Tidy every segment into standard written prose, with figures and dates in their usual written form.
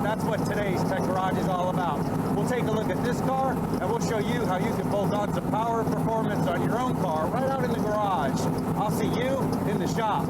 that's what today's Tech Garage is all about. We'll take a look at this car, and we'll show you how you can bolt on some power and performance on your own car right out in the garage. I'll see you in the shop.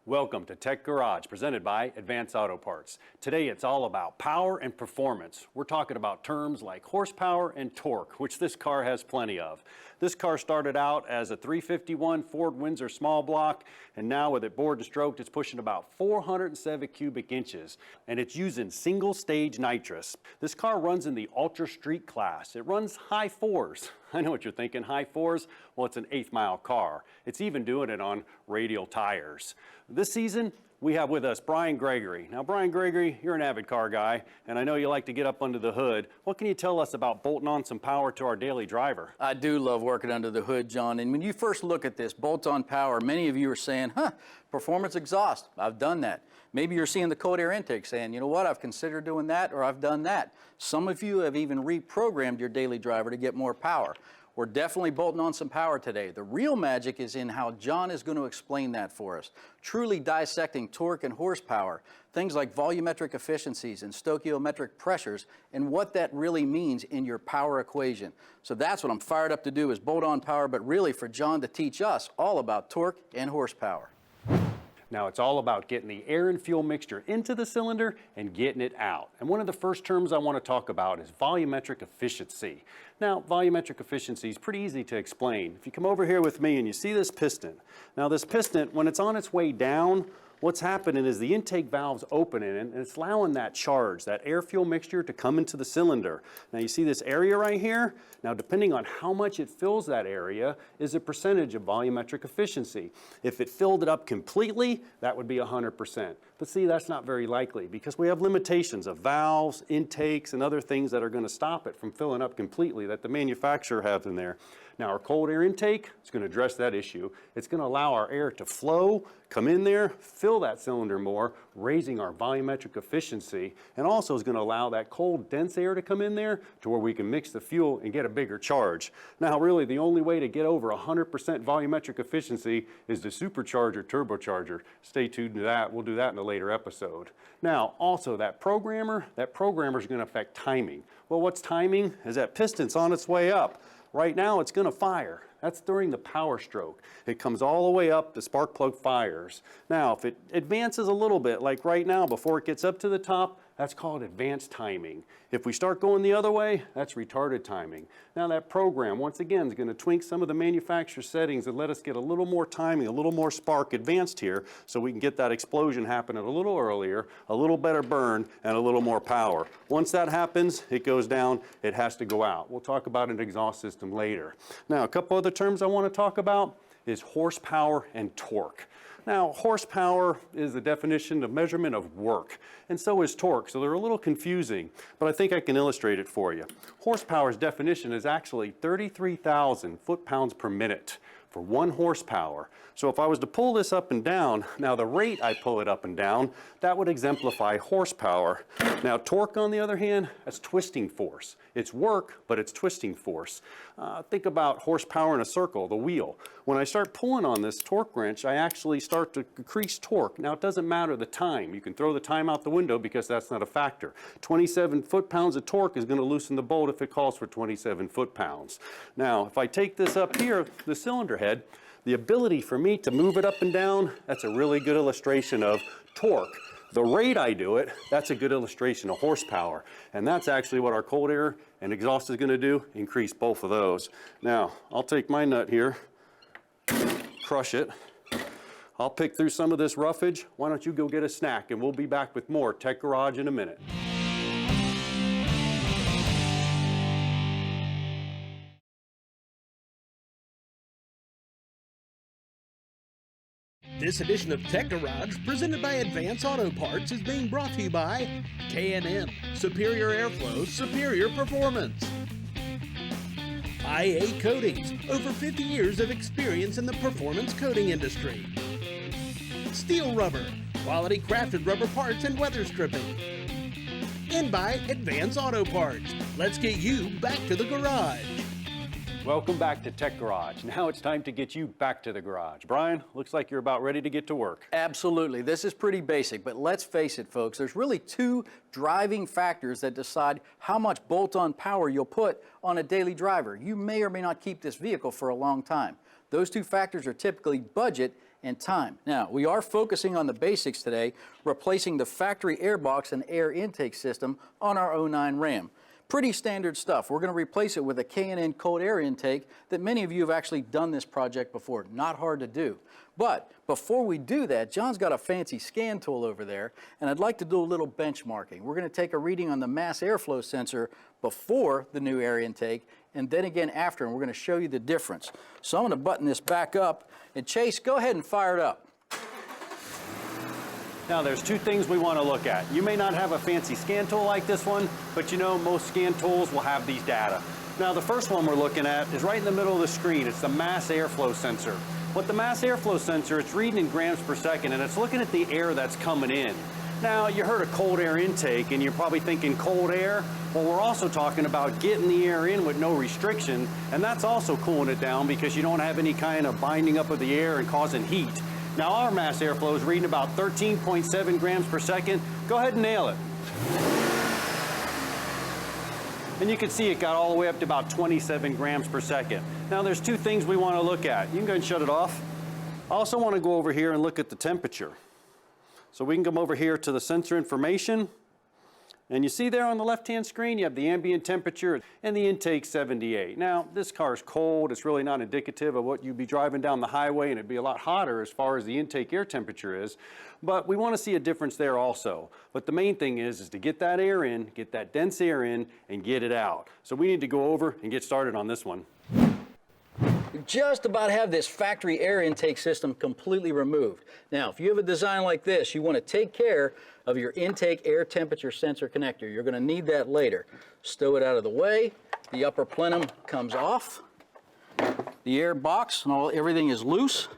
Welcome to Tech Garage, presented by Advance Auto Parts. Today it's all about power and performance. We're talking about terms like horsepower and torque, which this car has plenty of. This car started out as a 351 Ford Windsor small block, and now with it bored and stroked, it's pushing about 407 cubic inches, and it's using single stage nitrous. This car runs in the Ultra Street class. It runs high fours. I know what you're thinking, high fours? Well, it's an 8th mile car. It's even doing it on radial tires. This season, we have with us Brian Gregory. Now, Brian Gregory, you're an avid car guy, and I know you like to get up under the hood. What can you tell us about bolting on some power to our daily driver? I do love working under the hood, John. And when you first look at this bolt-on power, many of you are saying, performance exhaust. I've done that. Maybe you're seeing the cold air intake saying, you know what, I've considered doing that, or I've done that. Some of you have even reprogrammed your daily driver to get more power. We're definitely bolting on some power today. The real magic is in how John is going to explain that for us. Truly dissecting torque and horsepower, things like volumetric efficiencies and stoichiometric pressures, and what that really means in your power equation. So that's what I'm fired up to do, is bolt on power, but really for John to teach us all about torque and horsepower. Now, it's all about getting the air and fuel mixture into the cylinder and getting it out. And one of the first terms I want to talk about is volumetric efficiency. Now, volumetric efficiency is pretty easy to explain. If you come over here with me and you see this piston. Now, this piston, when it's on its way down, what's happening is the intake valve's opening and it's allowing that charge, that air-fuel mixture, to come into the cylinder. Now you see this area right here? Now depending on how much it fills that area is a percentage of volumetric efficiency. If it filled it up completely, that would be 100%. But see, that's not very likely because we have limitations of valves, intakes, and other things that are going to stop it from filling up completely that the manufacturer has in there. Now our cold air intake is going to address that issue. It's going to allow our air to flow, come in there, fill that cylinder more, raising our volumetric efficiency, and also is going to allow that cold, dense air to come in there to where we can mix the fuel and get a bigger charge. Now really the only way to get over 100% volumetric efficiency is the supercharger turbocharger. Stay tuned to that. We'll do that in a later episode. Now also that programmer is going to affect timing. Well, what's timing? Is that piston's on its way up. Right now it's going to fire. That's during the power stroke. It comes all the way up, the spark plug fires. Now if it advances a little bit, like right now before it gets up to the top, that's called advanced timing. If we start going the other way, that's retarded timing. Now that program, once again, is going to tweak some of the manufacturer settings and let us get a little more timing, a little more spark advanced here so we can get that explosion happening a little earlier, a little better burn, and a little more power. Once that happens, it goes down, it has to go out. We'll talk about an exhaust system later. Now, a couple other terms I want to talk about is horsepower and torque. Now, horsepower is the definition of measurement of work, and so is torque, so they're a little confusing, but I think I can illustrate it for you. Horsepower's definition is actually 33,000 foot-pounds per minute for 1 horsepower. So if I was to pull this up and down, now the rate I pull it up and down, that would exemplify horsepower. Now torque, on the other hand, that's twisting force. It's work, but it's twisting force. Think about horsepower in a circle, the wheel. When I start pulling on this torque wrench, I actually start to increase torque. Now it doesn't matter the time. You can throw the time out the window because that's not a factor. 27 foot-pounds of torque is going to loosen the bolt if it calls for 27 foot-pounds. Now if I take this up here, the cylinder head, the ability for me to move it up and down, that's a really good illustration of torque. The rate I do it, that's a good illustration of horsepower. And that's actually what our cold air and exhaust is going to do, increase both of those. Now, I'll take my nut here, crush it. I'll pick through some of this roughage. Why don't you go get a snack, and we'll be back with more Tech Garage in a minute. This edition of Tech Garage, presented by Advance Auto Parts, is being brought to you by K&N, superior airflow, superior performance. IA Coatings, over 50 years of experience in the performance coating industry. Steel Rubber, quality crafted rubber parts and weather stripping. And by Advance Auto Parts. Let's get you back to the garage. Welcome back to Tech Garage. Now it's time to get you back to the garage. Brian, looks like you're about ready to get to work. Absolutely. This is pretty basic, but let's face it, folks. There's really two driving factors that decide how much bolt-on power you'll put on a daily driver. You may or may not keep this vehicle for a long time. Those two factors are typically budget and time. Now, we are focusing on the basics today, replacing the factory airbox and air intake system on our 09 Ram. Pretty standard stuff. We're going to replace it with a K&N cold air intake that many of you have actually done this project before. Not hard to do. But before we do that, John's got a fancy scan tool over there, and I'd like to do a little benchmarking. We're going to take a reading on the mass airflow sensor before the new air intake, and then again after, and we're going to show you the difference. So I'm going to button this back up, and Chase, go ahead and fire it up. Now there's two things we want to look at. You may not have a fancy scan tool like this one, but you know most scan tools will have these data. Now the first one we're looking at is right in the middle of the screen. It's the mass airflow sensor. What the mass airflow sensor, it's reading in grams per second, and it's looking at the air that's coming in. Now you heard of cold air intake, and you're probably thinking cold air. Well, we're also talking about getting the air in with no restriction, and that's also cooling it down because you don't have any kind of binding up of the air and causing heat. Now our mass airflow is reading about 13.7 grams per second. Go ahead and nail it. And you can see it got all the way up to about 27 grams per second. Now there's two things we want to look at. You can go ahead and shut it off. I also want to go over here and look at the temperature. So we can come over here to the sensor information. And you see there on the left-hand screen, you have the ambient temperature and the intake 78. Now, this car is cold. It's really not indicative of what you'd be driving down the highway, and it'd be a lot hotter as far as the intake air temperature is. But we want to see a difference there also. But the main thing is to get that air in, get that dense air in, and get it out. So we need to go over and get started on this one. We just about have this factory air intake system completely removed. Now, if you have a design like this, you want to take care of your intake air temperature sensor connector. You're going to need that later. Stow it out of the way. The upper plenum comes off. The air box and everything is loose.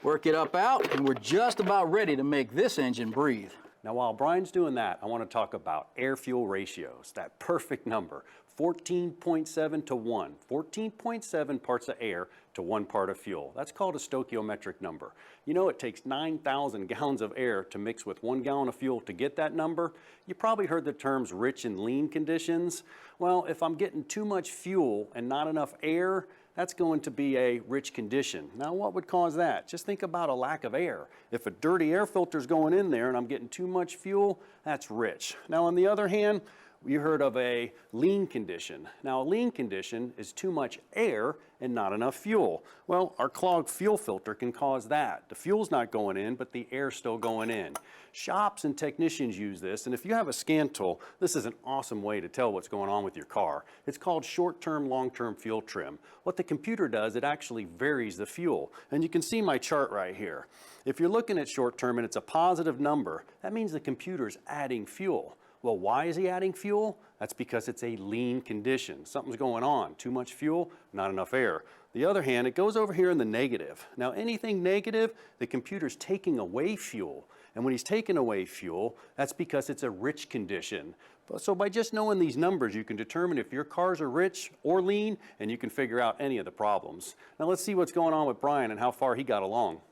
Work it up out, and we're just about ready to make this engine breathe. Now, while Brian's doing that, I want to talk about air-fuel ratios, that perfect number, 14.7 to 1, 14.7 parts of air to 1 part of fuel. That's called a stoichiometric number. You know it takes 9,000 gallons of air to mix with 1 gallon of fuel to get that number. You probably heard the terms rich and lean conditions. Well, if I'm getting too much fuel and not enough air, that's going to be a rich condition. Now, what would cause that? Just think about a lack of air. If a dirty air filter is going in there and I'm getting too much fuel, that's rich. Now, on the other hand, you heard of a lean condition. Now, a lean condition is too much air and not enough fuel. Well, our clogged fuel filter can cause that. The fuel's not going in, but the air's still going in. Shops and technicians use this, and if you have a scan tool, this is an awesome way to tell what's going on with your car. It's called short-term, long-term fuel trim. What the computer does, it actually varies the fuel. And you can see my chart right here. If you're looking at short-term and it's a positive number, that means the computer's adding fuel. Well, why is he adding fuel? That's because it's a lean condition. Something's going on. Too much fuel, not enough air. The other hand, it goes over here in the negative. Now, anything negative, the computer's taking away fuel. And when he's taking away fuel, that's because it's a rich condition. So by just knowing these numbers, you can determine if your cars are rich or lean, and you can figure out any of the problems. Now, let's see what's going on with Brian and how far he got along.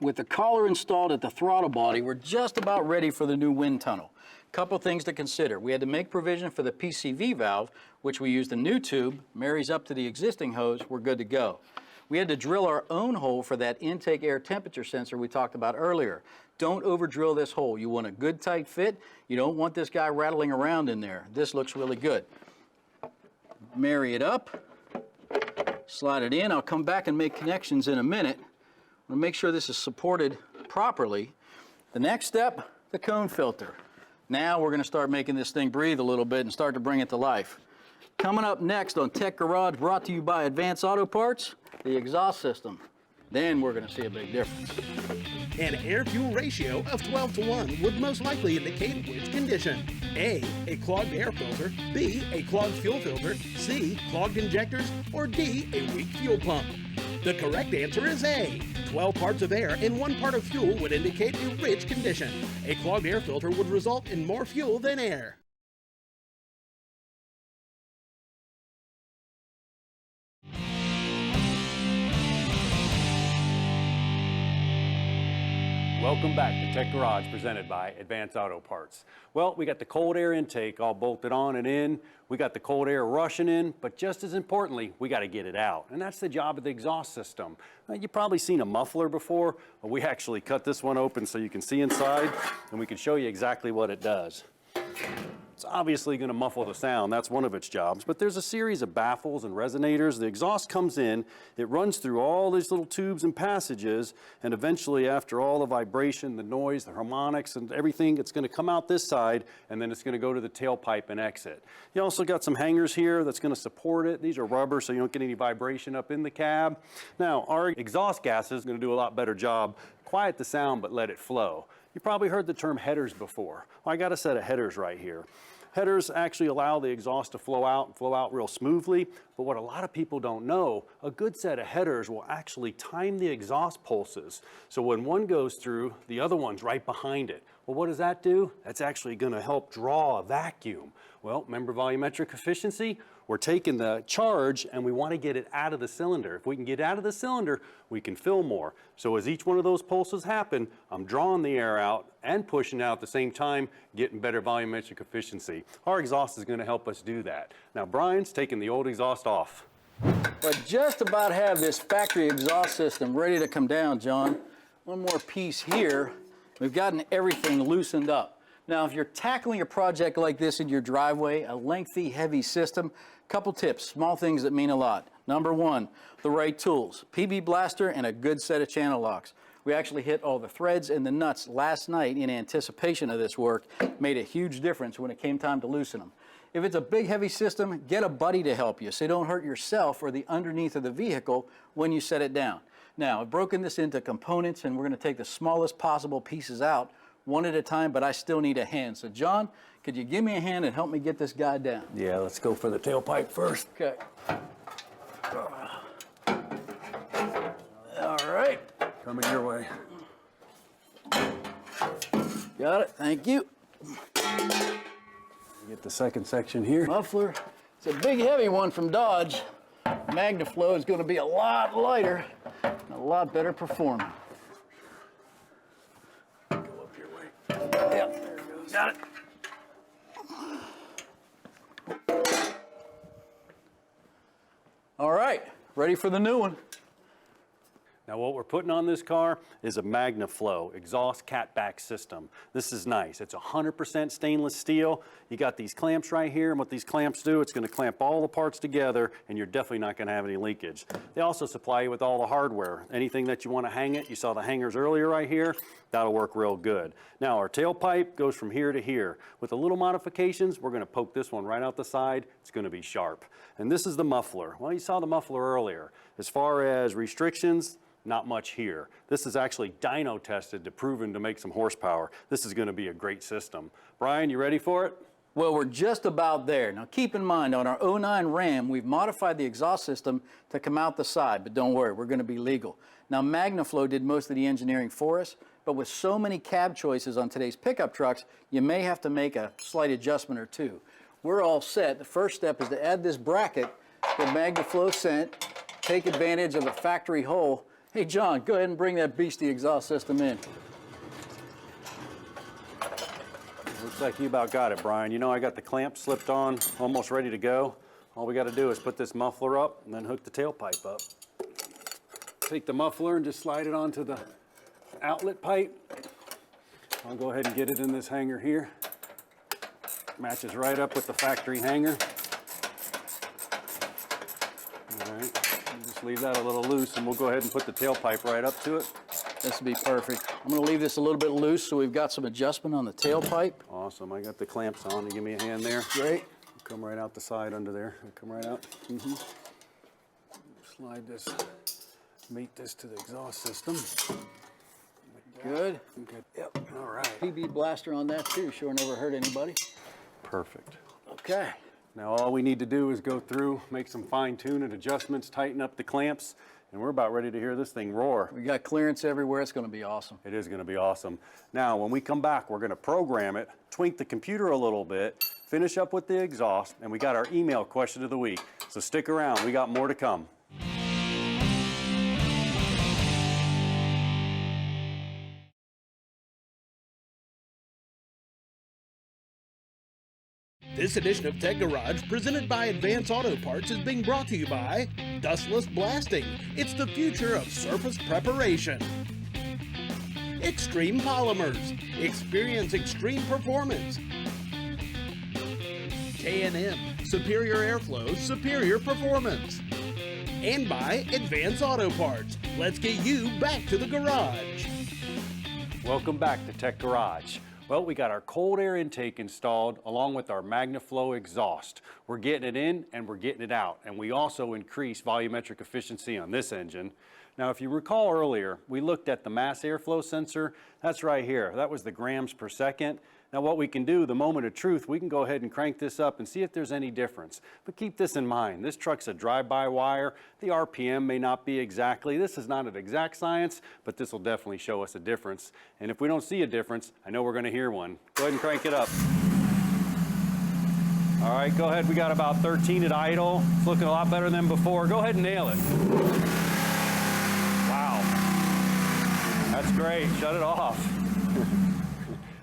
With the collar installed at the throttle body, we're just about ready for the new wind tunnel. Couple things to consider. We had to make provision for the PCV valve, which we used a new tube, marries up to the existing hose, we're good to go. We had to drill our own hole for that intake air temperature sensor we talked about earlier. Don't over drill this hole. You want a good tight fit. You don't want this guy rattling around in there. This looks really good. Marry it up, slide it in. I'll come back and make connections in a minute. We'll make sure this is supported properly. The next step, the cone filter. Now we're going to start making this thing breathe a little bit and start to bring it to life. Coming up next on Tech Garage, brought to you by Advance Auto Parts, the exhaust system. then we're going to see a big difference. An air-fuel ratio of 12:1 would most likely indicate which condition. A clogged air filter, B, a clogged fuel filter, C, clogged injectors, or D, a weak fuel pump. The correct answer is A. 12 parts of air in 1 part of fuel would indicate a rich condition. A clogged air filter would result in more fuel than air. Welcome back to Tech Garage, presented by Advanced Auto Parts. Well, we got the cold air intake all bolted on and in. We got the cold air rushing in, but just as importantly, we got to get it out. And that's the job of the exhaust system. You've probably seen a muffler before. Well, we actually cut this one open so you can see inside, and we can show you exactly what it does. It's obviously going to muffle the sound. That's one of its jobs. But there's a series of baffles and resonators. The exhaust comes in, it runs through all these little tubes and passages, and eventually, after all the vibration, the noise, the harmonics, and everything, it's going to come out this side, and then it's going to go to the tailpipe and exit. You also got some hangers here that's going to support it. These are rubber, so you don't get any vibration up in the cab. Now, our exhaust gas is going to do a lot better job. Quiet the sound, but let it flow. You probably heard the term headers before. Well, I got a set of headers right here. Headers actually allow the exhaust to flow out real smoothly, but what a lot of people don't know, a good set of headers will actually time the exhaust pulses. So when one goes through, the other one's right behind it. Well, what does that do? That's actually going to help draw a vacuum. Well, remember volumetric efficiency? We're taking the charge and we want to get it out of the cylinder. If we can get out of the cylinder, we can fill more. So as each one of those pulses happen, I'm drawing the air out and pushing out at the same time, getting better volumetric efficiency. Our exhaust is going to help us do that. Now, Brian's taking the old exhaust off. But just about have this factory exhaust system ready to come down, John. One more piece here. We've gotten everything loosened up. Now, if you're tackling a project like this in your driveway, a lengthy, heavy system, couple tips, small things that mean a lot. Number one, the right tools, PB blaster and a good set of channel locks. We actually hit all the threads and the nuts last night in anticipation of this work. Made a huge difference when it came time to loosen them. If it's a big, heavy system, get a buddy to help you so you don't hurt yourself or the underneath of the vehicle when you set it down. Now, I've broken this into components and we're going to take the smallest possible pieces out one at a time, but I still need a hand. So John, could you give me a hand and help me get this guy down? Yeah, let's go for the tailpipe first. Okay. All right. Coming your way. Got it, thank you. Get the second section here. Muffler, it's a big heavy one from Dodge. MagnaFlow is going to be a lot lighter and a lot better performing. Go up your way. Yep, there it goes. Got it. All right, ready for the new one. Now what we're putting on this car is a MagnaFlow exhaust catback system. This is nice. It's 100% stainless steel. You got these clamps right here, and what these clamps do, it's going to clamp all the parts together, and you're definitely not going to have any leakage. They also supply you with all the hardware. Anything that you want to hang it, you saw the hangers earlier right here, that'll work real good. Now our tailpipe goes from here to here. With a little modifications, we're going to poke this one right out the side. It's going to be sharp. And this is the muffler. Well, you saw the muffler earlier. As far as restrictions, not much here. This is actually dyno tested to proven to make some horsepower. This is going to be a great system. Brian, you ready for it? Well, we're just about there. Now keep in mind, on our 09 Ram, we've modified the exhaust system to come out the side, but don't worry, we're going to be legal. Now MagnaFlow did most of the engineering for us, but with so many cab choices on today's pickup trucks, you may have to make a slight adjustment or two. We're all set. The first step is to add this bracket that MagnaFlow sent, take advantage of a factory hole. Hey John, go ahead and bring that beastie exhaust system in. Looks like you about got it, Brian. You know, I got the clamp slipped on, almost ready to go. All we got to do is put this muffler up and then hook the tailpipe up. Take the muffler and just slide it onto the outlet pipe. I'll go ahead and get it in this hanger here. Matches right up with the factory hanger. All right. Just leave that a little loose and we'll go ahead and put the tailpipe right up to it. This will be perfect. I'm going to leave this a little bit loose so we've got some adjustment on the tailpipe. Awesome. I got the clamps on. You give me a hand there. Great. Come right out the side under there. Come right out. Slide this meet this to the exhaust system. Good. Good. Yep. All right. PB blaster on that too. Sure never hurt anybody. Perfect. Okay. Now all we need to do is go through, make some fine tune and adjustments, tighten up the clamps, and we're about ready to hear this thing roar. We got clearance everywhere. It's going to be awesome. It is going to be awesome. Now, when we come back, we're going to program it, tweak the computer a little bit, finish up with the exhaust, and we got our email question of the week. So stick around. We got more to come. This edition of Tech Garage, presented by Advance Auto Parts, is being brought to you by Dustless Blasting. It's the future of surface preparation. Extreme Polymers. Experience extreme performance. K&M. Superior airflow, superior performance. And by Advance Auto Parts. Let's get you back to the garage. Welcome back to Tech Garage. Well, we got our cold air intake installed along with our MagnaFlow exhaust. We're getting it in and we're getting it out. And we also increase volumetric efficiency on this engine. Now, if you recall earlier, we looked at the mass airflow sensor. That's right here. That was the grams per second. Now, what we can do, the moment of truth, we can go ahead and crank this up and see if there's any difference. But keep this in mind. This truck's a drive-by-wire. The RPM may not be exactly. This is not an exact science, but this will definitely show us a difference. And if we don't see a difference, I know we're going to hear one. Go ahead and crank it up. All right, go ahead. We got about 13 at idle. It's looking a lot better than before. Go ahead and nail it. Wow. That's great. Shut it off.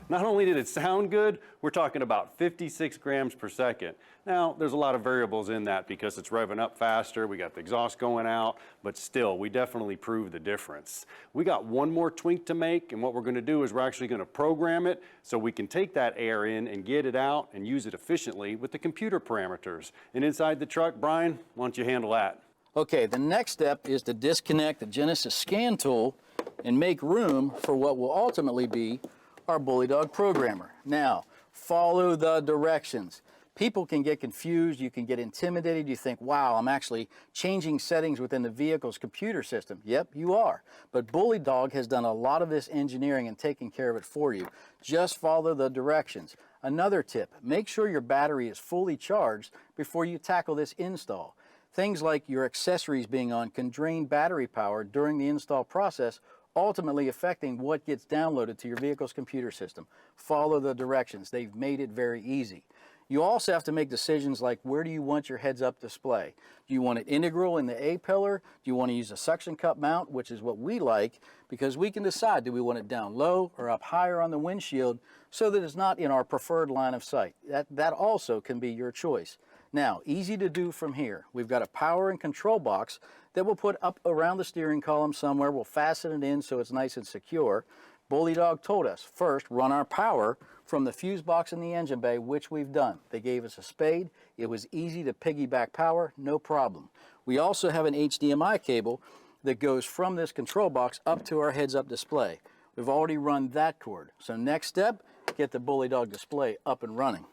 Not only did it sound good, we're talking about 56 grams per second. Now, there's a lot of variables in that because it's revving up faster, we got the exhaust going out, but still, we definitely proved the difference. We got one more tweak to make, and what we're gonna do is we're actually gonna program it so we can take that air in and get it out and use it efficiently with the computer parameters. And inside the truck, Brian, why don't you handle that? Okay, the next step is to disconnect the Genesis scan tool and make room for what will ultimately be our Bully Dog programmer. Now, follow the directions. People can get confused, you can get intimidated, you think, wow, I'm actually changing settings within the vehicle's computer system. Yep, you are. But Bully Dog has done a lot of this engineering and taking care of it for you. Just follow the directions. Another tip, make sure your battery is fully charged before you tackle this install. Things like your accessories being on can drain battery power during the install process, ultimately affecting what gets downloaded to your vehicle's computer system. Follow the directions. They've made it very easy. You also have to make decisions like, where do you want your heads-up display? Do you want it integral in the A-pillar? Do you want to use a suction cup mount, which is what we like, because we can decide, do we want it down low or up higher on the windshield so that it's not in our preferred line of sight. That also can be your choice. Now, easy to do from here. We've got a power and control box that we'll put up around the steering column somewhere. We'll fasten it in so it's nice and secure. Bully Dog told us, first, run our power from the fuse box in the engine bay, which we've done. They gave us a spade. It was easy to piggyback power, no problem. We also have an HDMI cable that goes from this control box up to our heads-up display. We've already run that cord. So next step, get the Bully Dog display up and running.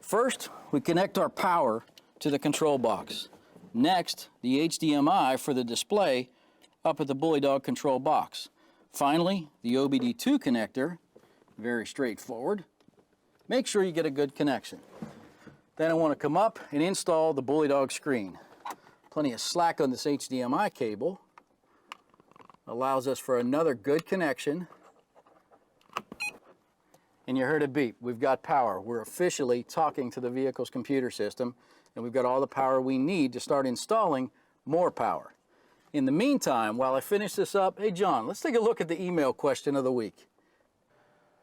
First, we connect our power to the control box. Next, the HDMI for the display up at the Bully Dog control box. Finally, the OBD2 connector, very straightforward. Make sure you get a good connection. Then I want to come up and install the Bully Dog screen. Plenty of slack on this HDMI cable. Allows us for another good connection. And you heard a beep. We've got power. We're officially talking to the vehicle's computer system, and we've got all the power we need to start installing more power. In the meantime, while I finish this up, hey John, let's take a look at the email question of the week.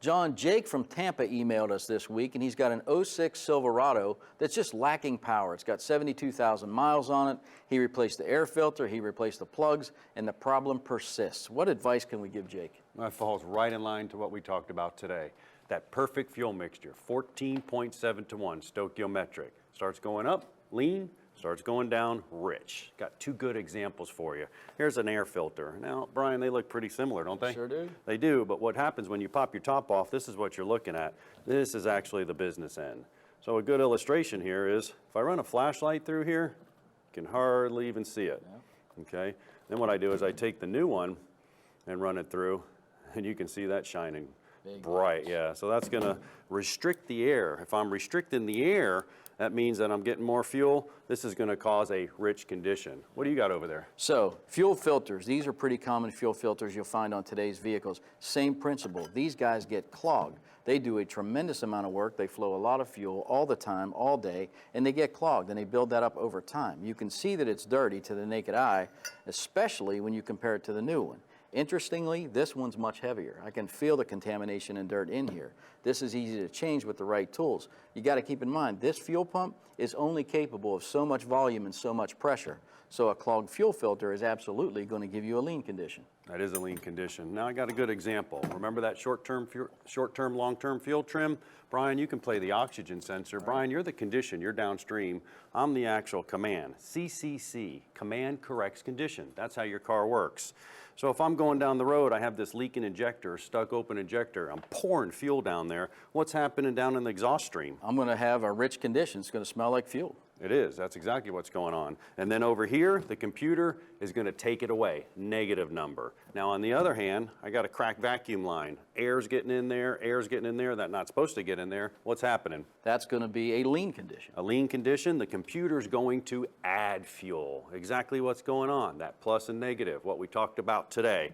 John, Jake from Tampa emailed us this week, and he's got an 06 Silverado that's just lacking power. It's got 72,000 miles on it. He replaced the air filter, he replaced the plugs, and the problem persists. What advice can we give Jake? That falls right in line to what we talked about today. That perfect fuel mixture, 14.7 to 1, stoichiometric. Starts going up, lean, starts going down, rich. Got two good examples for you. Here's an air filter. Now, Brian, they look pretty similar, don't they? Sure do. They do, but what happens when you pop your top off, this is what you're looking at. This is actually the business end. So a good illustration here is, if I run a flashlight through here, you can hardly even see it. Yeah. Okay? Then what I do is I take the new one and run it through, and you can see that shining bright. Yeah, so that's gonna restrict the air. If I'm restricting the air, that means that I'm getting more fuel. This is gonna cause a rich condition. What do you got over there? So, fuel filters, these are pretty common fuel filters you'll find on today's vehicles. Same principle, these guys get clogged. They do a tremendous amount of work. They flow a lot of fuel all the time, all day, and they get clogged, and they build that up over time. You can see that it's dirty to the naked eye, especially when you compare it to the new one. Interestingly, this one's much heavier. I can feel the contamination and dirt in here. This is easy to change with the right tools. You got to keep in mind, this fuel pump is only capable of so much volume and so much pressure. So a clogged fuel filter is absolutely going to give you a lean condition. That is a lean condition. Now I got a good example. Remember that short-term, long-term fuel trim? Brian, you can play the oxygen sensor. Brian, you're the condition, you're downstream. I'm the actual command. CCC, command corrects condition. That's how your car works. So if I'm going down the road, I have this leaking injector, stuck open injector, I'm pouring fuel down there. What's happening down in the exhaust stream? I'm going to have a rich condition. It's going to smell like fuel. It is. That's exactly what's going on. And then over here, the computer is going to take it away, negative number. Now, on the other hand, I got a cracked vacuum line. Air's getting in there, that's not supposed to get in there. What's happening? That's going to be a lean condition. A lean condition, the computer's going to add fuel. Exactly what's going on, that plus and negative, what we talked about today.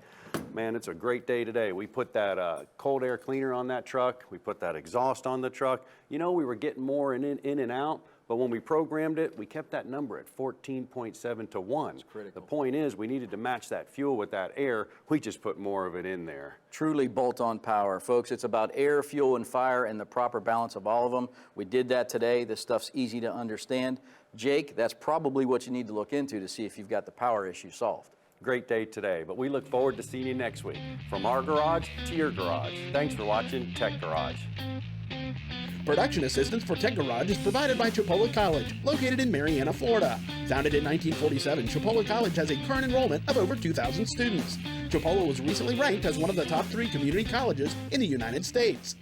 Man, it's a great day today. We put that cold air cleaner on that truck. We put that exhaust on the truck. You know, we were getting more in and out. But when we programmed it, we kept that number at 14.7 to 1. That's critical. The point is, we needed to match that fuel with that air. We just put more of it in there. Truly bolt-on power. Folks, it's about air, fuel, and fire and the proper balance of all of them. We did that today. This stuff's easy to understand. Jake, that's probably what you need to look into to see if you've got the power issue solved. Great day today, but we look forward to seeing you next week. From our garage to your garage. Thanks for watching Tech Garage. Production assistance for Tech Garage is provided by Chipola College, located in Marianna, Florida. Founded in 1947, Chipola College has a current enrollment of over 2,000 students. Chipola was recently ranked as one of the top 3 community colleges in the United States.